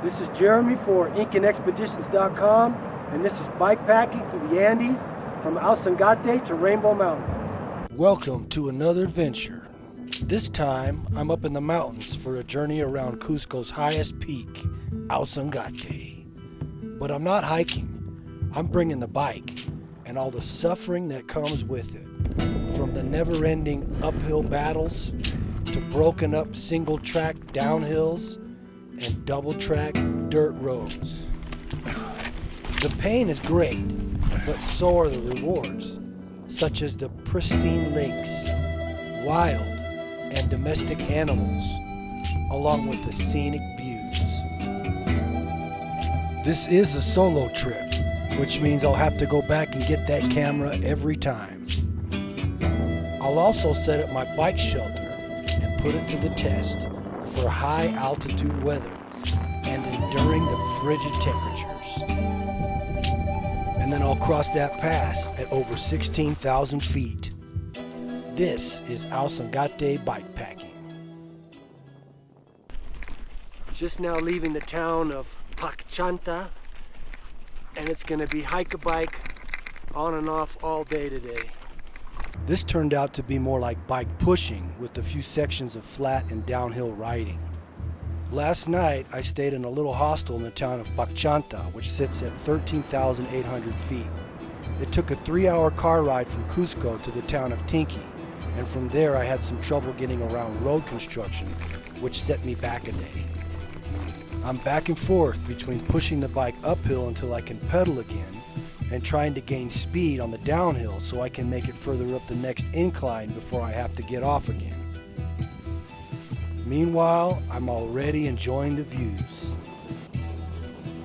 This is Jeremy for IncanExpeditions.com, and this is bikepacking through the Andes from Ausangate to Rainbow Mountain. Welcome to another adventure. This time, I'm up in the mountains for a journey around Cusco's highest peak, Ausangate. But I'm not hiking. I'm bringing the bike and all the suffering that comes with it. From the never-ending uphill battles to broken up single-track downhills and double-track dirt roads. The pain is great, but so are the rewards, such as the pristine lakes, wild and domestic animals, along with the scenic views. This is a solo trip, which means I'll have to go back and get that camera every time. I'll also set up my bike shelter and put it to the test for high altitude weather and enduring the frigid temperatures. And then I'll cross that pass at over 16,000 feet. This is Ausangate bikepacking. Just now leaving the town of Pacchanta, and it's gonna be hike-a-bike on and off all day today. This turned out to be more like bike pushing with a few sections of flat and downhill riding. Last night I stayed in a little hostel in the town of Pacchanta, which sits at 13,800 feet. It took a 3-hour car ride from Cusco to the town of Tinqui, and from there I had some trouble getting around road construction, which set me back a day. I'm back and forth between pushing the bike uphill until I can pedal again and trying to gain speed on the downhill so I can make it further up the next incline before I have to get off again. Meanwhile, I'm already enjoying the views.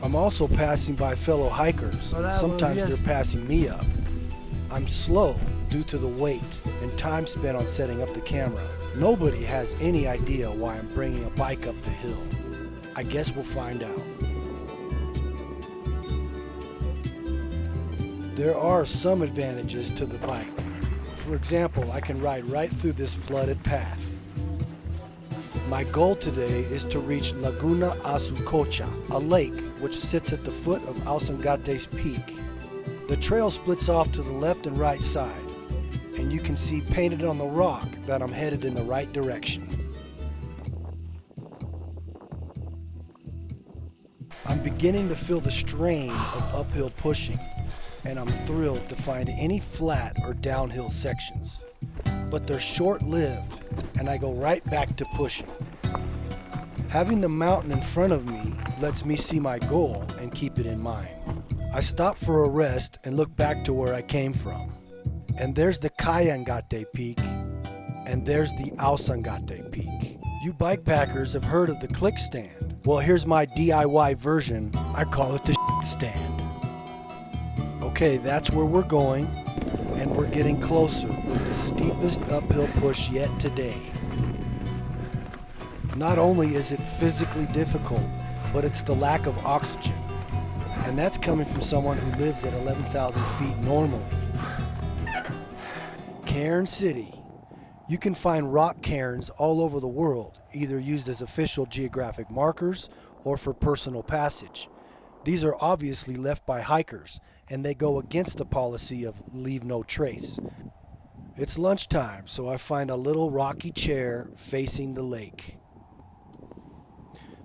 I'm also passing by fellow hikers. Sometimes they're passing me up. I'm slow due to the weight and time spent on setting up the camera. Nobody has any idea why I'm bringing a bike up the hill. I guess we'll find out. There are some advantages to the bike. For example, I can ride right through this flooded path. My goal today is to reach Laguna Azulcocha, a lake which sits at the foot of Ausangate's peak. The trail splits off to the left and right side, and you can see painted on the rock that I'm headed in the right direction. I'm beginning to feel the strain of uphill pushing, and I'm thrilled to find any flat or downhill sections. But they're short-lived, and I go right back to pushing. Having the mountain in front of me lets me see my goal and keep it in mind. I stop for a rest and look back to where I came from. And there's the Cayengate peak, and there's the Ausangate peak. You bikepackers have heard of the click stand. Well, here's my DIY version. I call it the stand. Okay, that's where we're going, and we're getting closer with the steepest uphill push yet today. Not only is it physically difficult, but it's the lack of oxygen. And that's coming from someone who lives at 11,000 feet normally. Cairn City. You can find rock cairns all over the world, either used as official geographic markers or for personal passage. These are obviously left by hikers, and they go against the policy of leave no trace. It's lunchtime, so I find a little rocky chair facing the lake.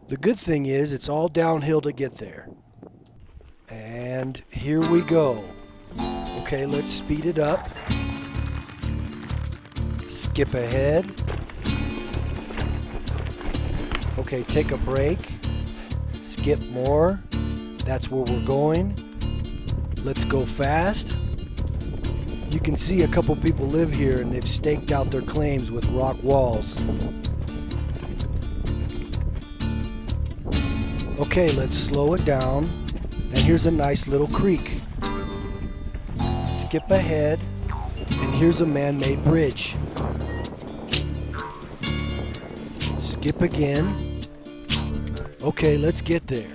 The good thing is it's all downhill to get there. And here we go. Okay, let's speed it up. Skip ahead. Okay, take a break. Skip more. That's where we're going. Let's go fast. You can see a couple people live here and they've staked out their claims with rock walls. Okay, let's slow it down. And here's a nice little creek. Skip ahead, and here's a man-made bridge. Skip again. Okay, let's get there.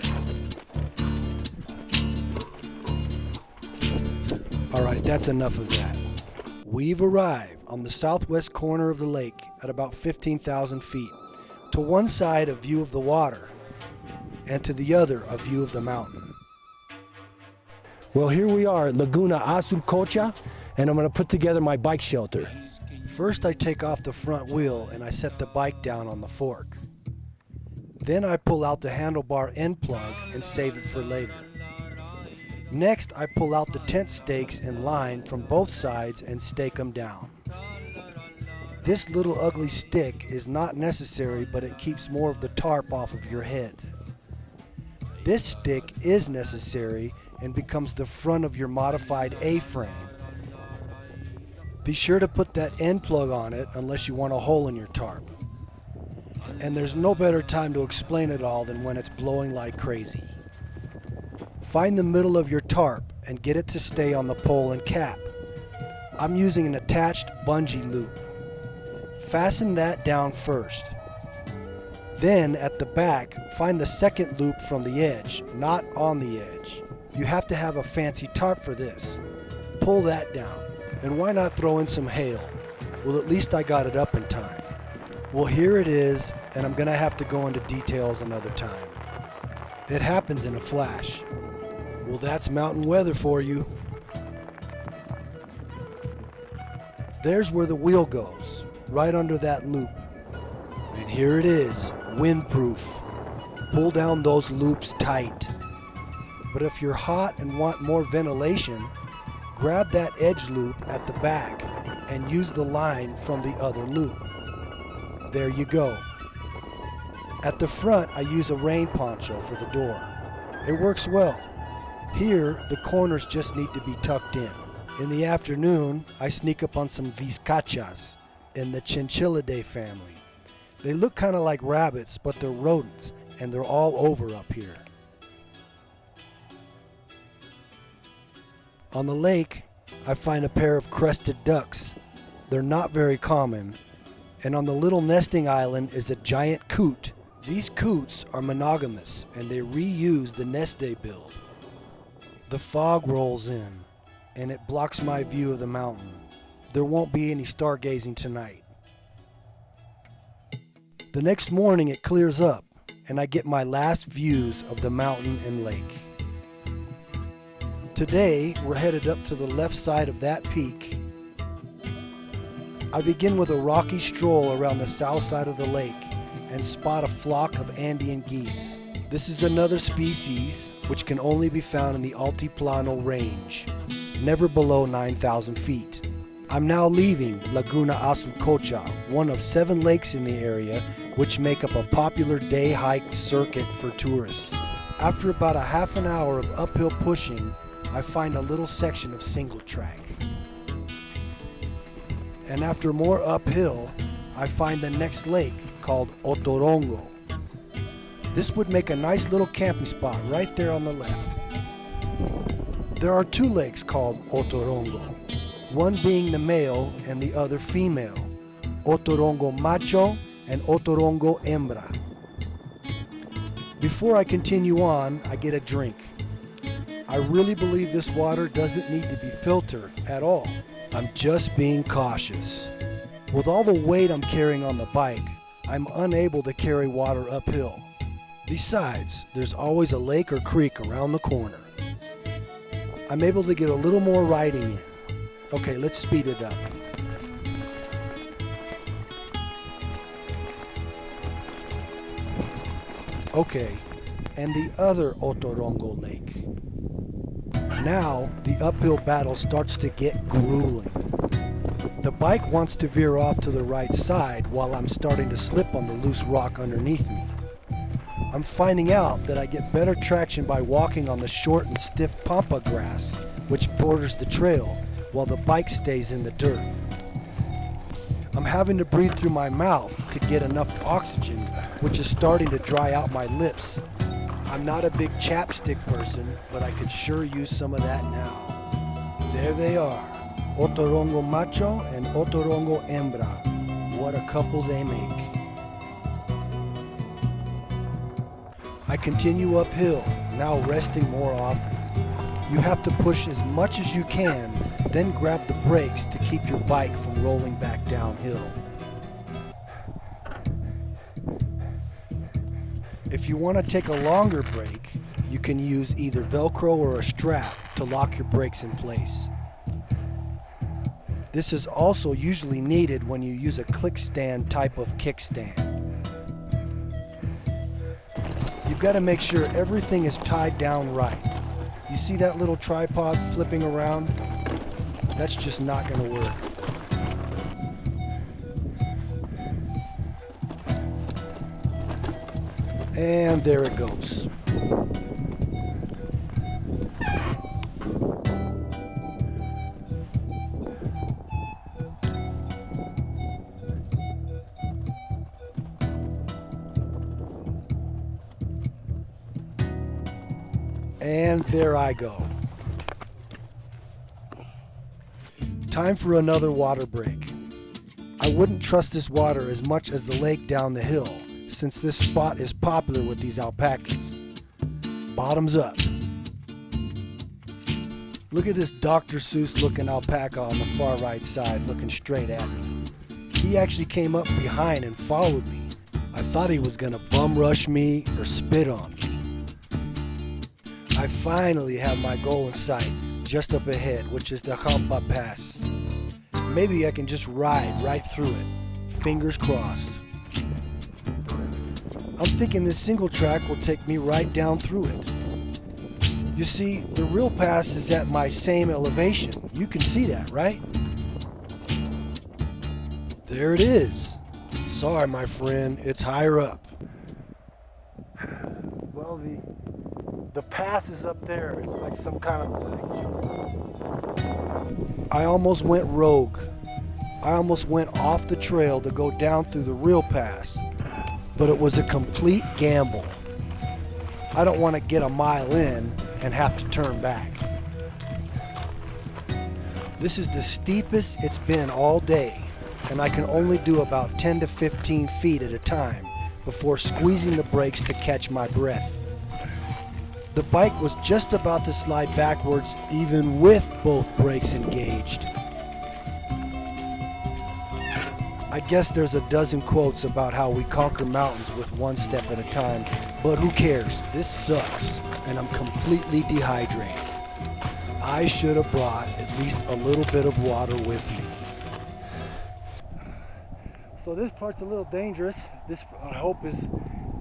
Alright, that's enough of that. We've arrived on the southwest corner of the lake at about 15,000 feet. To one side, a view of the water. and to the other a view of the mountain. Well, here we are at Laguna Azulcocha, and I'm going to put together my bike shelter. First, I take off the front wheel and I set the bike down on the fork. Then I pull out the handlebar end plug and save it for later. Next, I pull out the tent stakes and line from both sides and stake them down. This little ugly stick is not necessary, but it keeps more of the tarp off of your head. This stick is necessary and becomes the front of your modified A-frame. Be sure to put that end plug on it unless you want a hole in your tarp. And there's no better time to explain it all than when it's blowing like crazy. Find the middle of your tarp and get it to stay on the pole and cap. I'm using an attached bungee loop. Fasten that down first. Then at the back, find the second loop from the edge, not on the edge. You have to have a fancy tarp for this. Pull that down. And why not throw in some hail? Well, at least I got it up in time. Well, here it is, and I'm gonna have to go into details another time. It happens in a flash. Well, that's mountain weather for you. There's where the wheel goes, right under that loop. And here it is, windproof. Pull down those loops tight. But if you're hot and want more ventilation, grab that edge loop at the back and use the line from the other loop. There you go. At the front, I use a rain poncho for the door. It works well. Here, the corners just need to be tucked in. In the afternoon, I sneak up on some vizcachas in the Chinchillidae family. They look kind of like rabbits, but they're rodents, and they're all over up here. On the lake, I find a pair of crested ducks. They're not very common. And on the little nesting island is a giant coot. These coots are monogamous and they reuse the nest they build. The fog rolls in and it blocks my view of the mountain. There won't be any stargazing tonight. The next morning it clears up and I get my last views of the mountain and lake. Today, we're headed up to the left side of that peak. I begin with a rocky stroll around the south side of the lake and spot a flock of Andean geese. This is another species which can only be found in the Altiplano range, never below 9,000 feet. I'm now leaving Laguna Azulcocha, one of 7 lakes in the area which make up a popular day hike circuit for tourists. After about a half an hour of uphill pushing, I find a little section of single track. And after more uphill, I find the next lake called Otorongo. This would make a nice little camping spot right there on the left. There are 2 lakes called Otorongo, one being the male and the other female, Otorongo Macho and Otorongo Hembra. Before I continue on, I get a drink. I really believe this water doesn't need to be filtered at all. I'm just being cautious. With all the weight I'm carrying on the bike, I'm unable to carry water uphill. Besides, there's always a lake or creek around the corner. I'm able to get a little more riding in. Okay, let's speed it up. Okay, and the other Otorongo Lake. Now, the uphill battle starts to get grueling. The bike wants to veer off to the right side while I'm starting to slip on the loose rock underneath me. I'm finding out that I get better traction by walking on the short and stiff pampa grass, which borders the trail, while the bike stays in the dirt. I'm having to breathe through my mouth to get enough oxygen, which is starting to dry out my lips. I'm not a big chapstick person, but I could sure use some of that now. There they are, Otorongo Macho and Otorongo Hembra. What a couple they make. I continue uphill, now resting more often. You have to push as much as you can, then grab the brakes to keep your bike from rolling back downhill. If you want to take a longer break, you can use either Velcro or a strap to lock your brakes in place. This is also usually needed when you use a kickstand type of kickstand. You've got to make sure everything is tied down right. You see that little tripod flipping around? That's just not going to work. And there it goes. And there I go. Time for another water break. I wouldn't trust this water as much as the lake down the hill, since this spot is popular with these alpacas. Bottoms up. Look at this Dr. Seuss looking alpaca on the far right side looking straight at me. He actually came up behind and followed me. I thought he was gonna bum rush me or spit on me. I finally have my goal in sight, just up ahead, which is the Jampa Pass. Maybe I can just ride right through it. Fingers crossed. I'm thinking this single track will take me right down through it. You see, the real pass is at my same elevation. You can see that, right? There it is. Sorry, my friend, it's higher up. Well, the pass is up there. It's like some kind of signature. I almost went rogue. I almost went off the trail to go down through the real pass, but it was a complete gamble. I don't want to get a mile in and have to turn back. This is the steepest it's been all day, and I can only do about 10 to 15 feet at a time before squeezing the brakes to catch my breath. The bike was just about to slide backwards even with both brakes engaged. I guess there's a dozen quotes about how we conquer mountains with one step at a time, but who cares? This sucks, and I'm completely dehydrated. I should have brought at least a little bit of water with me. So this part's a little dangerous. This, I hope, is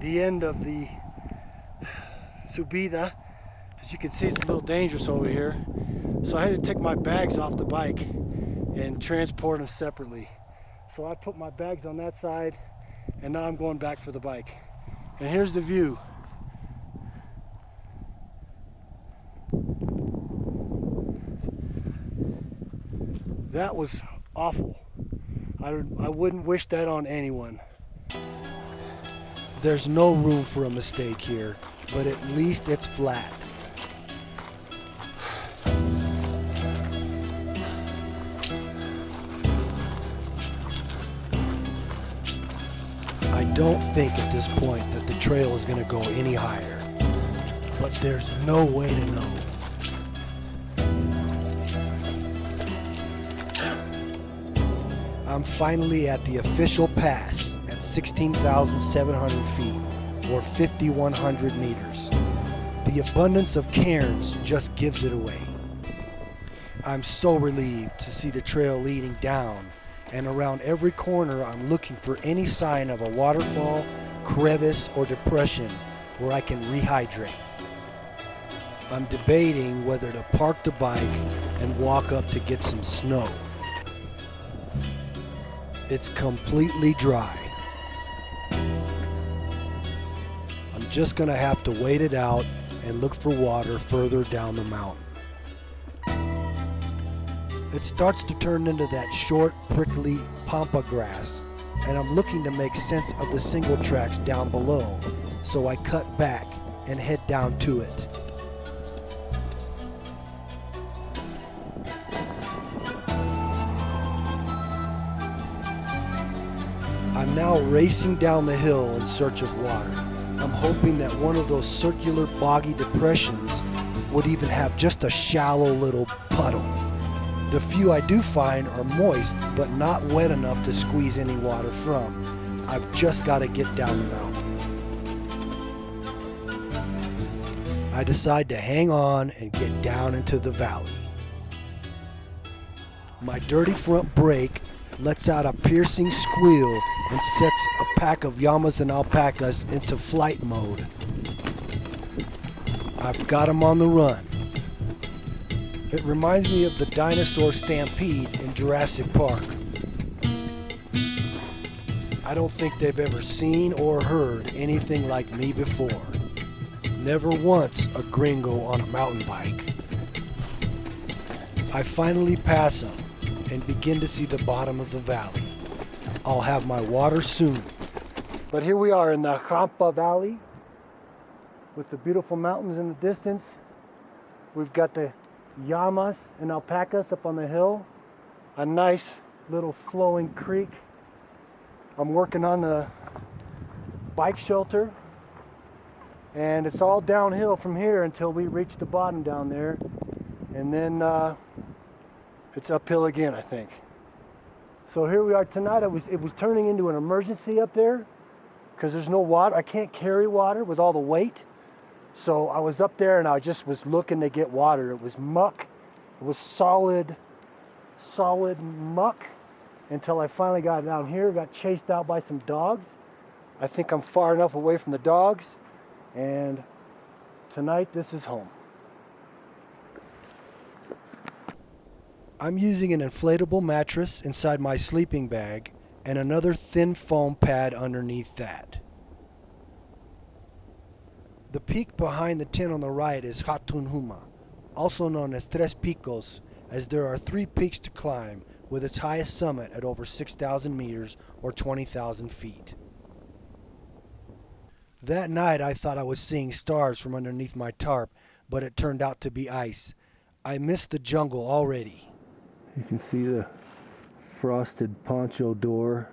the end of the subida. As you can see, it's a little dangerous over here. So I had to take my bags off the bike and transport them separately. So I put my bags on that side, and now I'm going back for the bike. And here's the view. That was awful. I wouldn't wish that on anyone. There's no room for a mistake here, but at least it's flat. I don't think at this point that the trail is going to go any higher, but there's no way to know. I'm finally at the official pass at 16,700 feet, or 5,100 meters. The abundance of cairns just gives it away. I'm so relieved to see the trail leading down, and around every corner I'm looking for any sign of a waterfall, crevice, or depression where I can rehydrate. I'm debating whether to park the bike and walk up to get some snow. It's completely dry. I'm just gonna have to wait it out and look for water further down the mountain. It starts to turn into that short, prickly pampa grass, and I'm looking to make sense of the single tracks down below, so I cut back and head down to it. I'm now racing down the hill in search of water. I'm hoping that one of those circular boggy depressions would even have just a shallow little puddle. The few I do find are moist, but not wet enough to squeeze any water from. I've just got to get down the mountain. I decide to hang on and get down into the valley. My dirty front brake lets out a piercing squeal and sets a pack of llamas and alpacas into flight mode. I've got them on the run. It reminds me of the dinosaur stampede in Jurassic Park. I don't think they've ever seen or heard anything like me before. Never once a gringo on a mountain bike. I finally pass them and begin to see the bottom of the valley. I'll have my water soon. But here we are in the Jampa Valley with the beautiful mountains in the distance. We've got the llamas and alpacas up on the hill. A nice little flowing creek. I'm working on the bike shelter. And it's all downhill from here until we reach the bottom down there. And then it's uphill again, I think. So here we are tonight. It was turning into an emergency up there because there's no water. I can't carry water with all the weight. So I was up there and I just was looking to get water. It was muck. It was solid muck until I finally got down here, got chased out by some dogs. I think I'm far enough away from the dogs. And tonight this is home. I'm using an inflatable mattress inside my sleeping bag and another thin foam pad underneath that. The peak behind the tent on the right is Hatunhuma, also known as Tres Picos, as there are 3 peaks to climb, with its highest summit at over 6,000 meters or 20,000 feet. That night I thought I was seeing stars from underneath my tarp, but it turned out to be ice. I missed the jungle already. You can see the frosted poncho door,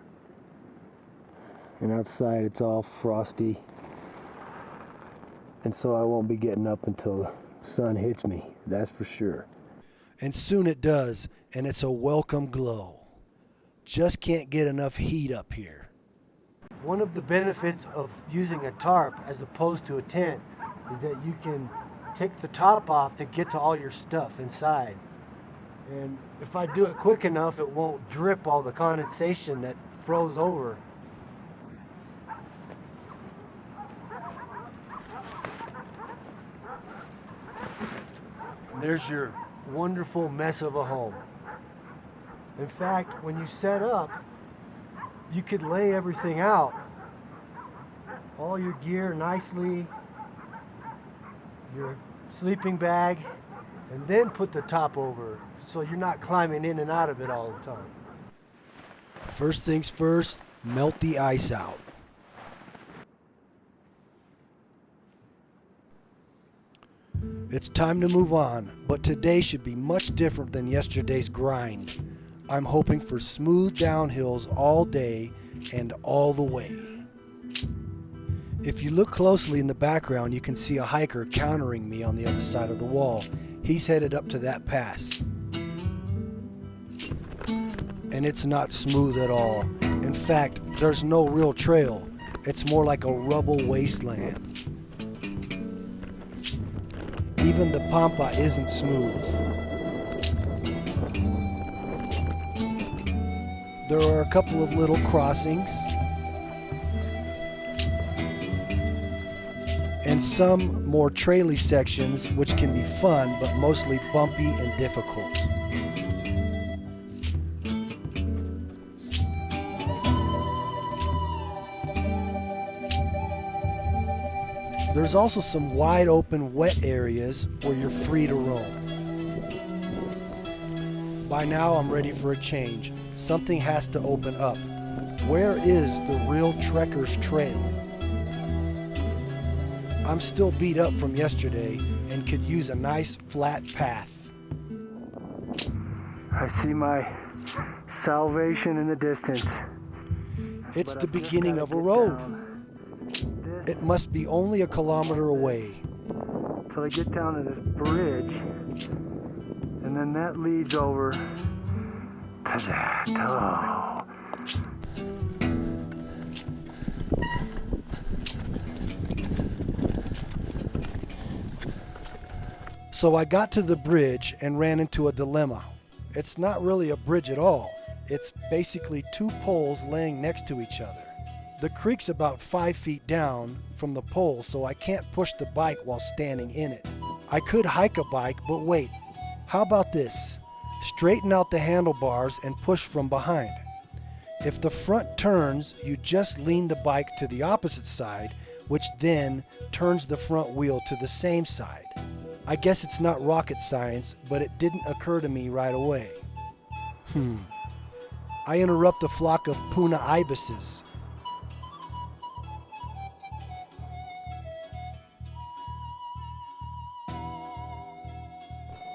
and outside it's all frosty, and so I won't be getting up until the sun hits me, that's for sure. And soon it does, and it's a welcome glow. Just can't get enough heat up here. One of the benefits of using a tarp as opposed to a tent is that you can take the top off to get to all your stuff inside. And if I do it quick enough, it won't drip all the condensation that froze over. And there's your wonderful mess of a home. In fact, when you set up, you could lay everything out, all your gear nicely, your sleeping bag, and then put the top over so you're not climbing in and out of it all the time. First things first, melt the ice out. It's time to move on, but today should be much different than yesterday's grind. I'm hoping for smooth downhills all day and all the way. If you look closely in the background, you can see a hiker countering me on the other side of the wall. He's headed up to that pass. And it's not smooth at all. In fact, there's no real trail. It's more like a rubble wasteland. Even the pampa isn't smooth. There are a couple of little crossings and some more traily sections which can be fun but mostly bumpy and difficult. There's also some wide open wet areas where you're free to roam. By now I'm ready for a change. Something has to open up. Where is the real trekker's trail? I'm still beat up from yesterday and could use a nice flat path. I see my salvation in the distance. It's the beginning of a road. It must be only a kilometer away. Till I get down to this bridge, and then that leads over to that. Oh. So I got to the bridge and ran into a dilemma. It's not really a bridge at all. It's basically two poles laying next to each other. The creek's about 5 feet down from the pole, so I can't push the bike while standing in it. I could hike a bike, but wait, how about this? Straighten out the handlebars and push from behind. If the front turns, you just lean the bike to the opposite side, which then turns the front wheel to the same side. I guess it's not rocket science, but it didn't occur to me right away. I interrupt a flock of Puna ibises.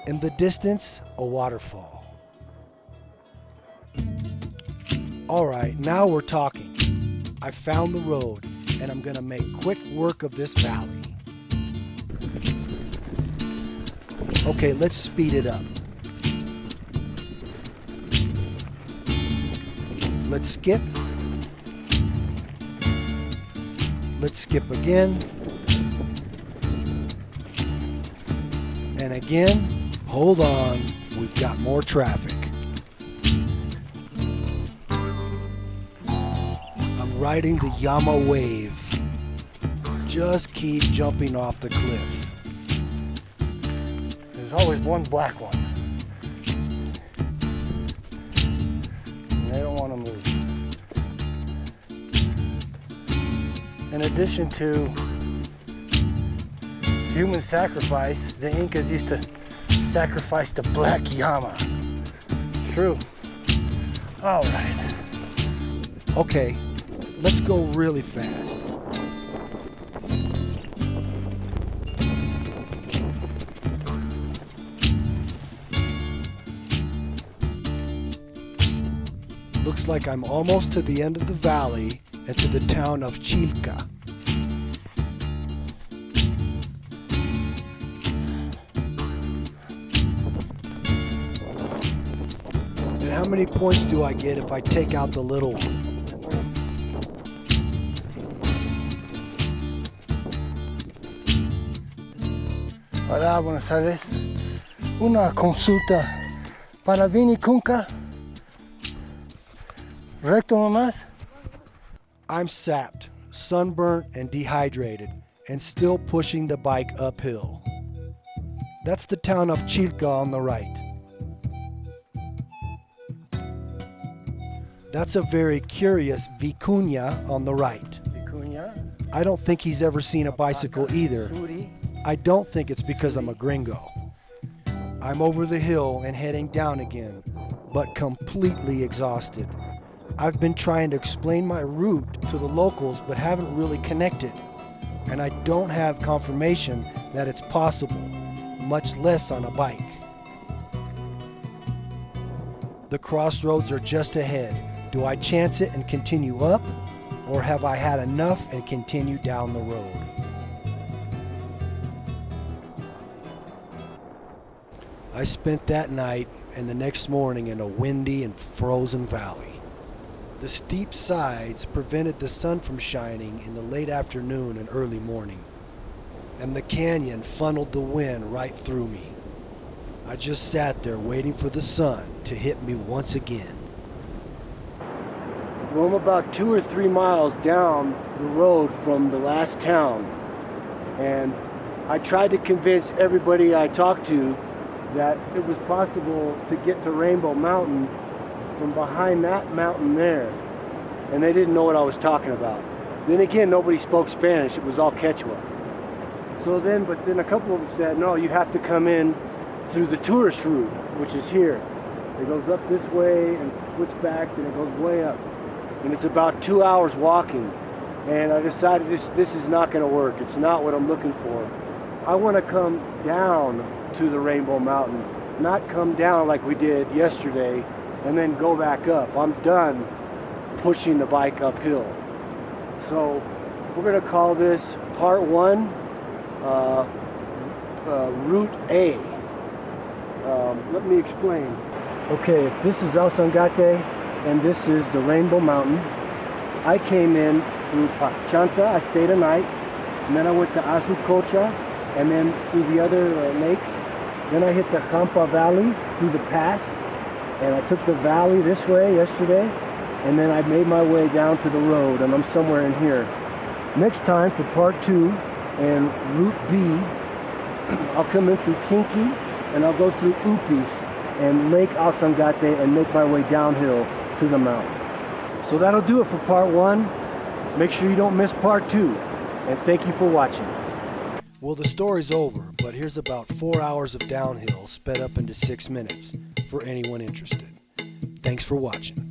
In the distance, a waterfall. All right, now we're talking. I found the road, and I'm gonna make quick work of this valley. Okay, let's speed it up. Let's skip. Let's skip again. And again. Hold on, we've got more traffic. I'm riding the llama wave. Just keep jumping off the cliff. There's always one black one. And they don't want to move. In addition to human sacrifice, the Incas used to sacrifice the black llama. It's true. All right. Okay, let's go really fast. Looks like I'm almost to the end of the valley and to the town of Chilca. How many points do I get if I take out the little one? Hola, buenas tardes. Una consulta para Vini Kunka. Recto nomás. I'm sapped, sunburnt, and dehydrated, and still pushing the bike uphill. That's the town of Chilca on the right. That's a very curious vicuña on the right. Vicuña? I don't think he's ever seen a bicycle either. I don't think it's because I'm a gringo. I'm over the hill and heading down again, but completely exhausted. I've been trying to explain my route to the locals, but haven't really connected. And I don't have confirmation that it's possible, much less on a bike. The crossroads are just ahead. Do I chance it and continue up, or have I had enough and continue down the road? I spent that night and the next morning in a windy and frozen valley. The steep sides prevented the sun from shining in the late afternoon and early morning, and the canyon funneled the wind right through me. I just sat there waiting for the sun to hit me once again. Well, I'm about 2 or 3 miles down the road from the last town, and I tried to convince everybody I talked to that it was possible to get to Rainbow Mountain from behind that mountain there, and they didn't know what I was talking about. Then again, nobody spoke Spanish, it was all Quechua. But then a couple of them said, no, you have to come in through the tourist route, which is here. It goes up this way and switchbacks, and it goes way up. And it's about 2 hours walking. And I decided this is not going to work. It's not what I'm looking for. I want to come down to the Rainbow Mountain, not come down like we did yesterday and then go back up. I'm done pushing the bike uphill. So we're going to call this part 1, Route A. Let me explain. Okay, if this is Ausangate and this is the Rainbow Mountain, I came in through Pacchanta. I stayed a night, and then I went to Azulcocha, and then through the other lakes, Then I hit the Jampa Valley through the pass, and I took the valley this way yesterday, and then I made my way down to the road, and I'm somewhere in here. Next time for part 2 and Route B, I'll come in through Chinchillas, and I'll go through Upis and Lake Ausangate and make my way downhill to the mountain. So that'll do it for part 1. Make sure you don't miss part 2, and thank you for watching. Well, the story's over, but here's about 4 hours of downhill sped up into 6 minutes for anyone interested. Thanks for watching.